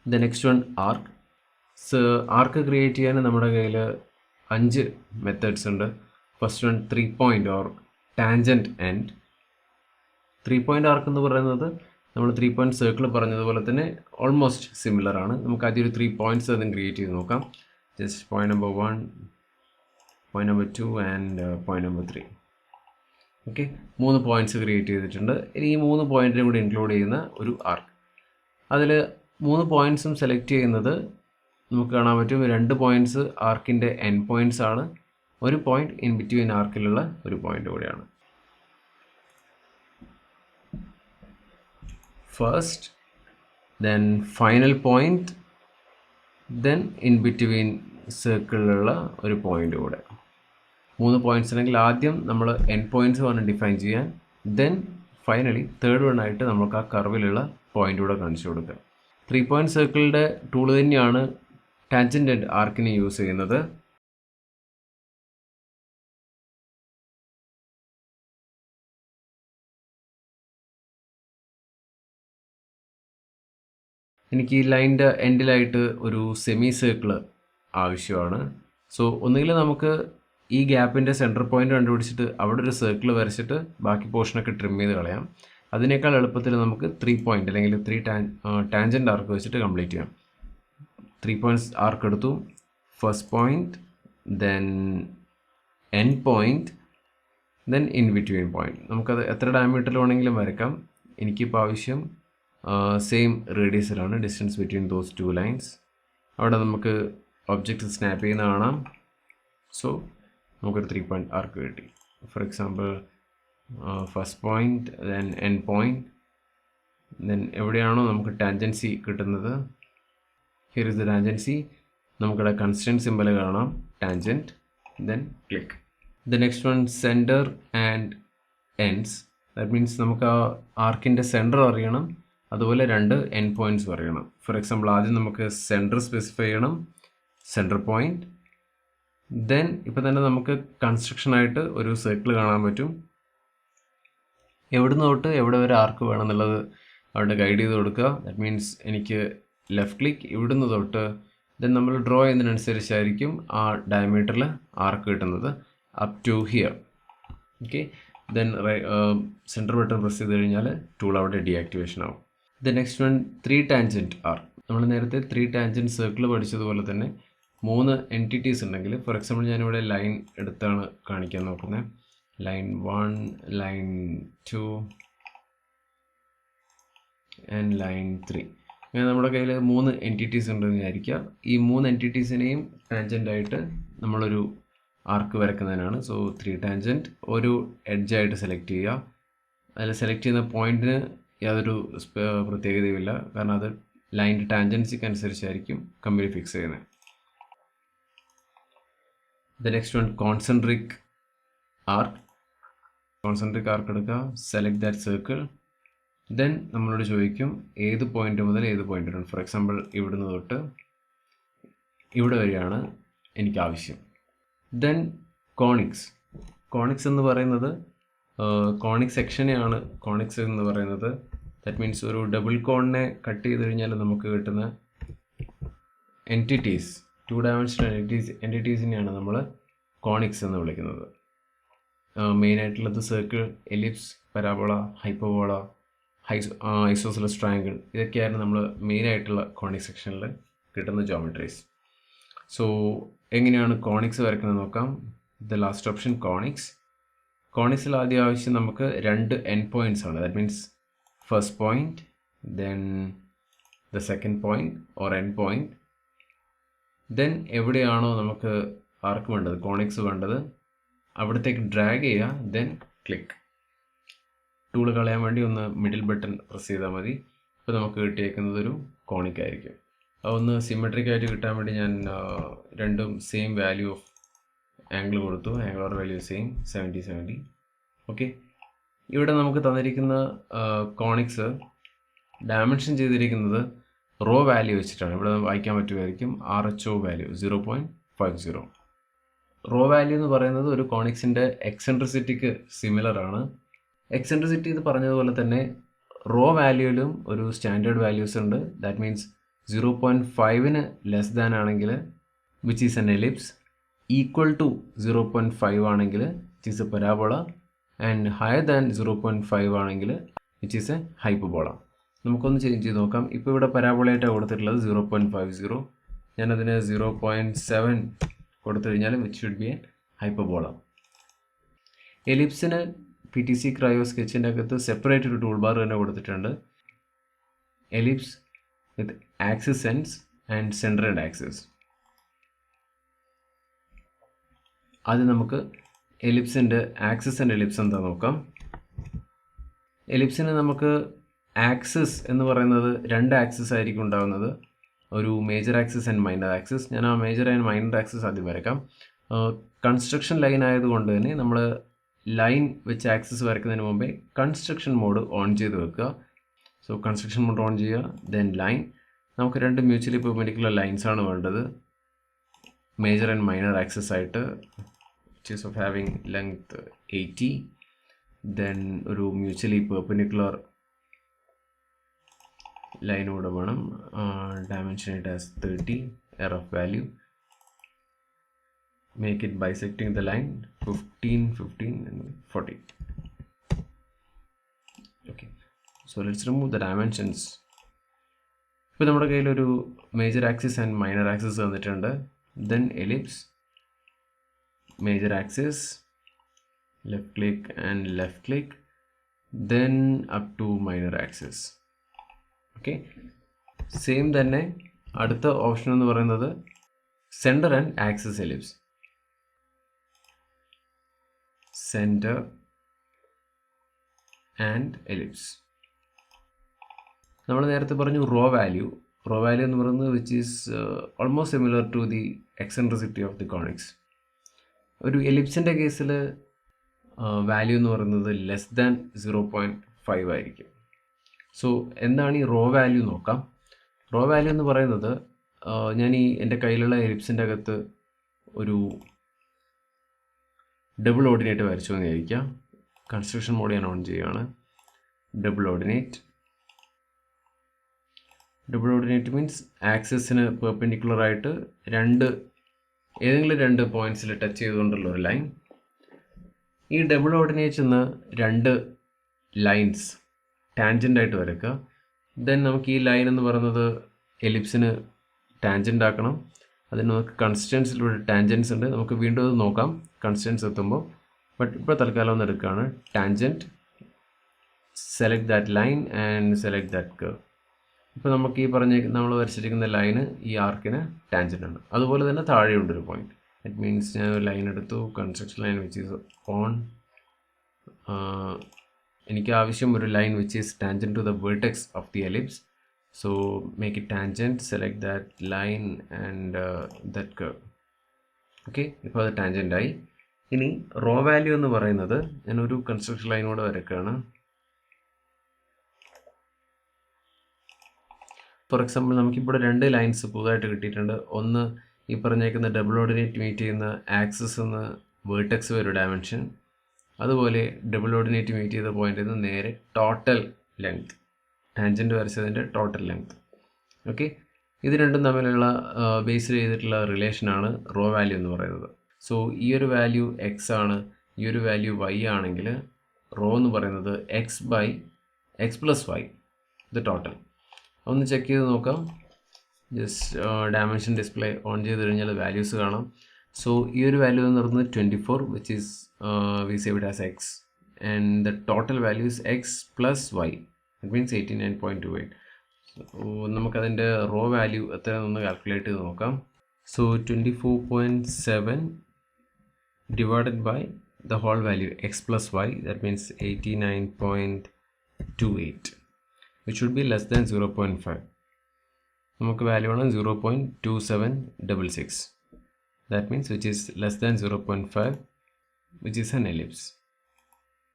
The next one arc. Arc create ചെയ്യാൻ നമ്മുടെ കയ്യിൽ 5 മെത്തേഡ്സ് ഉണ്ട്. First one 3 point or tangent end. 3 point arc എന്ന് പറയുന്നത് നമ്മൾ 3 പോയിന്റ് സർക്കിൾ പറഞ്ഞതുപോലെ തന്നെ ഓൾമോസ്റ്റ് സിമിലർ ആണ്. നമുക്ക് ആദ്യം ഒരു 3 പോയിന്റ്സ് അതും ക്രിയേറ്റ് ചെയ്ത് നോക്കാം. Just point number 1, point number 2 and point number 3. Okay, 3 points create ചെയ്തിട്ടുണ്ട്. ഇനി ഈ 3 പോയിന്റിനും കൂടി ഇൻക്ലൂഡ് ചെയ്യുന്ന ഒരു ആർക്ക്. അതിൽ 3 പോയിന്റ്സും സെലക്ട് ചെയ്യുന്നത് നമുക്ക് കാണാൻ പറ്റും. 2 പോയിന്റ്സ് ആർക്കിൻ്റെ എൻഡ് പോയിന്റ്സ് ആണ്. ഒരു പോയിന്റ് ഇൻ ബിറ്റ്വീൻ ആർക്കിലുള്ള ഒരു പോയിന്റ് കൂടിയാണ്. First, then final point, then in between സർക്കിളിലുള്ള ഒരു പോയിന്റ് കൂടെ. 3 പോയിന്റ്സ് ഉണ്ടെങ്കിൽ ആദ്യം നമ്മൾ എൻഡ് പോയിന്റ്സ് വേണം ഡിഫൈൻ ചെയ്യാൻ. ദെൻ ഫൈനലി തേർഡ് വൺ ആയിട്ട് നമുക്ക് ആ കർവിലുള്ള പോയിന്റ് കൂടെ കാണിച്ചു കൊടുക്കുക. 3 പോയിന്റ് സർക്കിളിൻ്റെ ടൂൾ തന്നെയാണ് ടാൻജൻറ്റ് ആൻഡ് ആർക്കിന് യൂസ് ചെയ്യുന്നത്. എനിക്ക് ഈ ലൈനിൻ്റെ എൻഡിലായിട്ട് ഒരു സെമി സർക്കിൾ ആവശ്യമാണ്. സോ ഒന്നുകിൽ നമുക്ക് ഈ ഗ്യാപ്പിൻ്റെ സെൻറ്റർ പോയിന്റ് കണ്ടുപിടിച്ചിട്ട് അവിടെ ഒരു സർക്കിൾ വരച്ചിട്ട് ബാക്കി പോർഷനൊക്കെ ട്രിം ചെയ്ത് കളയാം. അതിനേക്കാൾ എളുപ്പത്തിൽ നമുക്ക് 3 പോയിന്റ് അല്ലെങ്കിൽ 3 ടാൻജൻറ്റ് ആർക്ക് വെച്ചിട്ട് കംപ്ലീറ്റ് ചെയ്യാം. 3 പോയിന്റ്സ് ആർക്ക് എടുത്തു. First point, then end point, then in between point. നമുക്കത് എത്ര ഡയമീറ്ററിൽ വേണമെങ്കിലും വരയ്ക്കാം. എനിക്കിപ്പോൾ ആവശ്യം സെയിം റേഡിയസിലാണ്, ഡിസ്റ്റൻസ് ബിറ്റ്വീൻ ദോസ് 2 ലൈൻസ്. അവിടെ നമുക്ക് ഒബ്ജക്റ്റ് സ്നാപ്പ് ചെയ്യുന്ന കാണാം. സോ നമുക്കൊരു 3 പോയിന്റ് ആർക്ക് കിട്ടി. For example first point, then end point, then എവിടെയാണോ നമുക്ക് ടാൻജൻസി കിട്ടുന്നത്, ഹിയർ ഇസ് ദ ടാൻജൻസി. നമുക്കിവിടെ കൺസ്റ്റൻറ്റ് സിമ്പൽ കാണാം, tangent, then click. The next one centre and ends. That means നമുക്ക് ആ ആർക്കിൻ്റെ സെൻറ്റർ അറിയണം, അതുപോലെ 2 എൻഡ് പോയിന്റ്സ് അറിയണം. ഫോർ എക്സാമ്പിൾ ആദ്യം നമുക്ക് സെൻറ്റർ സ്പെസിഫൈ ചെയ്യണം, സെൻറ്റർ പോയിന്റ്. ദെൻ ഇപ്പം തന്നെ നമുക്ക് കൺസ്ട്രക്ഷനായിട്ട് ഒരു സർക്കിൾ കാണാൻ പറ്റും. എവിടുന്ന് തൊട്ട് എവിടെ വരെ ആർക്ക് വേണം എന്നുള്ളത് അവിടെ ഗൈഡ് ചെയ്ത് കൊടുക്കുക. ദാറ്റ് മീൻസ് എനിക്ക് ലെഫ്റ്റ് ക്ലിക്ക് ഇവിടുന്ന് തൊട്ട്, ദെൻ നമ്മൾ ഡ്രോ ചെയ്യുന്നതിനനുസരിച്ചായിരിക്കും ആ ഡയമീറ്ററിൽ ആർക്ക് കിട്ടുന്നത് up to here. Okay, then center button press ചെയ്ത് കഴിഞ്ഞാൽ ടൂൾ അവിടെ ഡീആക്ടിവേഷൻ ആവും. The next one 3 tangent arc. നമ്മൾ നേരത്തെ 3 ടാൻജൻറ്റ് സർക്കിൾ പഠിച്ചതുപോലെ തന്നെ 3 എൻറ്റിറ്റീസ് ഉണ്ടെങ്കിൽ, ഫോർ എക്സാമ്പിൾ ഞാനിവിടെ ലൈൻ എടുത്താണ് കാണിക്കാൻ നോക്കുന്നത്. Line 1, line 2 and line 3. അങ്ങനെ നമ്മുടെ കയ്യിൽ 3 എൻറ്റിറ്റീസ് ഉണ്ടെന്ന് വിചാരിക്കുക. ഈ 3 എൻറ്റിറ്റീസിനെയും ടാൻജൻ്റായിട്ട് നമ്മളൊരു ആർക്ക് വരയ്ക്കുന്നതിനാണ്. സോ 3 ടാൻജൻറ്റ് ഒരു എഡ്ജായിട്ട് സെലക്ട് ചെയ്യുക. അതിൽ സെലക്ട് ചെയ്യുന്ന പോയിന്റിന് യാതൊരു പ്രത്യേകതയുമില്ല, കാരണം അത് ലൈൻ്റെ ടാൻജൻസിക്ക് അനുസരിച്ചായിരിക്കും കമ്പനി ഫിക്സ് ചെയ്യുന്നത്. The next one concentric arc. Concentric arc എടുക്കുക, സെലക്ട് ദാറ്റ് സർക്കിൾ. ദെൻ നമ്മളോട് ചോദിക്കും ഏത് പോയിന്റ് മുതൽ ഏത് പോയിന്റ് വരെ. ഫോർ എക്സാമ്പിൾ ഇവിടുന്ന് തൊട്ട് ഇവിടെ വരെയാണ് എനിക്ക് ആവശ്യം. Then conics. കോണിക്സ് എന്ന് പറയുന്നത് കോണിക് സെക്ഷനെയാണ് കോണിക്സ് എന്ന് പറയുന്നത്. ദാറ്റ് മീൻസ് ഒരു ഡബിൾ കോണിനെ കട്ട് ചെയ്ത് കഴിഞ്ഞാൽ നമുക്ക് കിട്ടുന്ന എൻറ്റിറ്റീസ്, 2 ഡയമെൻഷണൽ എൻറ്റിറ്റീസിനെയാണ് നമ്മൾ കോണിക്സ് എന്ന് വിളിക്കുന്നത്. മെയിനായിട്ടുള്ളത് circle, ellipse, parabola, hyperbola, isosceles triangle. ഇതൊക്കെയാണ് നമ്മൾ മെയിനായിട്ടുള്ള കോണിക് സെക്ഷനിൽ കിട്ടുന്ന ജോമെട്രീസ്. സോ എങ്ങനെയാണ് കോണിക്സ് വരയ്ക്കുന്നത് നോക്കാം. The last option conics. കോണിക്സിൽ ആദ്യം ആവശ്യം നമുക്ക് 2 എൻഡ് പോയിന്റ്സ് ആണ്. That means first point, then the second point or end point. Then എവിടെയാണോ നമുക്ക് ആർക്ക് വേണ്ടത്, കോണിക്സ് വേണ്ടത്, അവിടത്തേക്ക് ഡ്രാഗ് ചെയ്യുക, ദെൻ ക്ലിക്ക്. ടൂൾ കളയാൻ വേണ്ടി ഒന്ന് മിഡിൽ ബട്ടൺ പ്രസ് ചെയ്താൽ മതി. ഇപ്പോൾ നമുക്ക് കിട്ടിയേക്കുന്നത് ഒരു കോണിക് ആയിരിക്കും. അതൊന്ന് സിമെട്രിക് ആയിട്ട് കിട്ടാൻ വേണ്ടി ഞാൻ രണ്ടും സെയിം വാല്യൂ ഓഫ് ആംഗിൾ കൊടുത്തു. Angular value same 70. ഓക്കെ, ഇവിടെ നമുക്ക് തന്നിരിക്കുന്ന കോണിക്സ് ഡയമെൻഷൻ ചെയ്തിരിക്കുന്നത് റോ വാല്യൂ വെച്ചിട്ടാണ്. ഇവിടെ വായിക്കാൻ പറ്റുമായിരിക്കും RHO വാല്യൂ 0.50. റോ വാല്യൂ എന്ന് പറയുന്നത് ഒരു കോണിക്സിൻ്റെ എക്സെൻട്രിസിറ്റിക്ക് സിമിലർ ആണ്. എക്സെൻട്രിസിറ്റി എന്ന് പറഞ്ഞതുപോലെ തന്നെ റോ വാല്യൂയിലും ഒരു സ്റ്റാൻഡേർഡ് വാല്യൂസ് ഉണ്ട്. ദാറ്റ് മീൻസ് 0.5ന് ലെസ് ദാൻ ആണെങ്കിൽ which is an ellipse, equal to 0.5 ആണെങ്കിൽ which is a parabola, and higher than 0.5 ആണെങ്കിൽ വിച്ച് ഈസ് എ ഹൈപ്പർബോള. നമുക്കൊന്ന് ചേഞ്ച് ചെയ്ത് നോക്കാം. ഇപ്പോൾ ഇവിടെ പരാബോളയായിട്ടാണ് കൊടുത്തിട്ടുള്ളത് 0.50. ഞാനതിന് 0.7 കൊടുത്തു കഴിഞ്ഞാൽ which should be a hyperbola. എലിപ്സിന് PTC Creo സ്കെച്ചിൻ്റെ അകത്ത് സെപ്പറേറ്റ് ഒരു ടൂൾ ബാർ തന്നെ കൊടുത്തിട്ടുണ്ട്. Ellipse with axis ends and centred axis. ആദ്യം നമുക്ക് എലിപ്സിൻ്റെ ആക്സിസ് ആൻഡ് എലിപ്സ് എന്താ നോക്കാം. എലിപ്സിന് നമുക്ക് ആക്സിസ് എന്ന് പറയുന്നത് 2 ആക്സിസ് ആയിരിക്കും ഉണ്ടാകുന്നത്, ഒരു major axis and minor axis. ഞാൻ ആ മേജർ ആൻഡ് മൈനർ ആക്സിസ് ആദ്യം വരയ്ക്കാം. കൺസ്ട്രക്ഷൻ ലൈൻ ആയതുകൊണ്ട് തന്നെ നമ്മൾ ലൈൻ വെച്ച് ആക്സിസ് വരയ്ക്കുന്നതിന് മുമ്പേ കൺസ്ട്രക്ഷൻ മോഡ് ഓൺ ചെയ്ത് വെക്കുക. സോ കൺസ്ട്രക്ഷൻ മോഡ് ഓൺ ചെയ്യുക, ദെൻ ലൈൻ. നമുക്ക് 2 മ്യൂച്വലി പെർപെൻഡിക്കുലർ ലൈൻസ് ആണ് വേണ്ടത്, മേജർ ആൻഡ് മൈനർ ആക്സിസ് ആയിട്ട്, which is of having length 80. Then ഒരു മ്യൂച്വലി പെർപെൻഡിക്കുലർ ലൈൻ കൂടെ വേണം, dimension it as 30, rf value. Make it bisecting the line 15, 15 and 40. Okay, so let's remove the dimensions. ഇപ്പോൾ നമ്മുടെ കയ്യിലൊരു major axis and minor axis തന്നിട്ടുണ്ട്. Then ellipse, major axis, left click and left click, then up to minor axis. Okay, same തന്നെ അടുത്ത option എന്ന് പറയുന്നത് centre and axis ellipse. Centre and ellipse. നമ്മൾ നേരത്തെ പറഞ്ഞു റോ വാല്യൂ എന്ന് പറയുന്നത് which is almost similar to the eccentricity of the conics. ഒരു എലിപ്സിൻ്റെ കേസിൽ വാല്യൂ എന്ന് പറയുന്നത് ലെസ് ദാൻ 0.5 ആയിരിക്കും. സോ എന്താണ് ഈ റോ വാല്യൂ നോക്കാം. റോ വാല്യൂ എന്ന് പറയുന്നത്, ഞാൻ എൻ്റെ കയ്യിലുള്ള എലിപ്സിൻ്റെ അകത്ത് ഒരു ഡബിൾ ഓർഡിനേറ്റ് വരച്ചു എന്ന് വിചാരിക്കാം. കൺസ്ട്രക്ഷൻ മോഡ് ഞാൻ ഓൺ ചെയ്യുകയാണ്. ഡബിൾ ഓർഡിനേറ്റ് മീൻസ് ആക്സിസിന് പെർപെൻഡിക്കുലർ ആയിട്ട് ഏതെങ്കിലും 2 പോയിൻറ്റ്സിൽ ടച്ച് ചെയ്തുകൊണ്ടുള്ള ഒരു ലൈൻ. ഈ ഡബിൾ ഓർഡിനേറ്റ് നിന്ന് 2 ലൈൻസ് ടാൻജൻ്റ് ആയിട്ട് വരയ്ക്കുക. ദെൻ നമുക്ക് ഈ ലൈൻ എന്ന് പറയുന്നത് എലിപ്സിന് ടാൻജൻ്റ് ആക്കണം. അതിന് നമുക്ക് കൺസ്റ്റൻസിലൂടെ ടാൻജൻസ് ഉണ്ട്, നമുക്ക് വീണ്ടും അത് നോക്കാം കൺസ്റ്റൻസ് എത്തുമ്പോൾ. ബട്ട് ഇപ്പോൾ തൽക്കാലം ഒന്ന് എടുക്കുകയാണ്. Tangent, select that line and select that curve. ഇപ്പോൾ നമുക്ക് ഈ നമ്മൾ വരച്ചിരിക്കുന്ന ലൈന് ഈ ആർക്കിന് ടാൻജൻ്റ് ആണ്. അതുപോലെ തന്നെ താഴെയുണ്ടൊരു പോയിന്റ്. ഇറ്റ് മീൻസ് ഞാൻ ഒരു ലൈൻ എടുത്തു, construction line which is on. എനിക്ക് ആവശ്യം ഒരു line which is tangent to the vertex of the ellipse. So make it tangent, select that line and that curve. Okay, ഇപ്പോൾ അത് ടാൻജൻ്റ് ആയി. ഇനി റോ വാല്യൂ എന്ന് പറയുന്നത് ഞാനൊരു കൺസ്ട്രക്ഷൻ ലൈനോട് വരയ്ക്കുകയാണ്. ഫോർ എക്സാമ്പിൾ നമുക്കിപ്പോൾ 2 ലൈൻസ് പുതുതായിട്ട് കിട്ടിയിട്ടുണ്ട്. ഒന്ന് ഈ പറഞ്ഞേക്കുന്ന ഡബിൾ ഓർഡിനേറ്റ് മീറ്റ് ചെയ്യുന്ന ആക്സിസ് എന്ന് വേർട്ടെക്സ് വരെ ഡയമെൻഷൻ, അതുപോലെ ഡബിൾ ഓർഡിനേറ്റ് മീറ്റ് ചെയ്ത പോയിന്റിൽ നിന്ന് നേരെ ടോട്ടൽ ലെങ്ത്, ടാൻജൻറ്റ് വരച്ചതിൻ്റെ ടോട്ടൽ ലെങ്ത്. ഓക്കെ, ഇത് രണ്ടും തമ്മിലുള്ള ബേസ് ചെയ്തിട്ടുള്ള റിലേഷനാണ് റോ വാല്യൂ എന്ന് പറയുന്നത്. സോ ഈ ഒരു വാല്യൂ എക്സ് ആണ്, ഈ ഒരു വാല്യൂ വൈ ആണെങ്കിൽ റോ എന്ന് പറയുന്നത് എക്സ് പ്ലസ് വൈ, ഇത് ടോട്ടൽ. ഒന്ന് ചെക്ക് ചെയ്ത് നോക്കാം. ജസ്റ്റ് ഡയമെൻഷൻ ഡിസ്പ്ലേ ഓൺ ചെയ്ത് കഴിഞ്ഞാൽ വാല്യൂസ് കാണാം. സോ ഈ ഒരു വാല്യൂ എന്ന് പറയുന്നത് 24, which is we save it as x, and the total value is x plus y. It means 89.28. So നമുക്കതിൻ്റെ റോ വാല്യൂ എത്രയാണെന്ന് കാൽക്കുലേറ്റ് ചെയ്ത് നോക്കാം. So 24.7 divided by the whole value x plus y, that means 89.28, which should be less than 0.5. നമുക്ക് value ആണ് 0.2766. That means which is less than 0.5, which is an ellipse.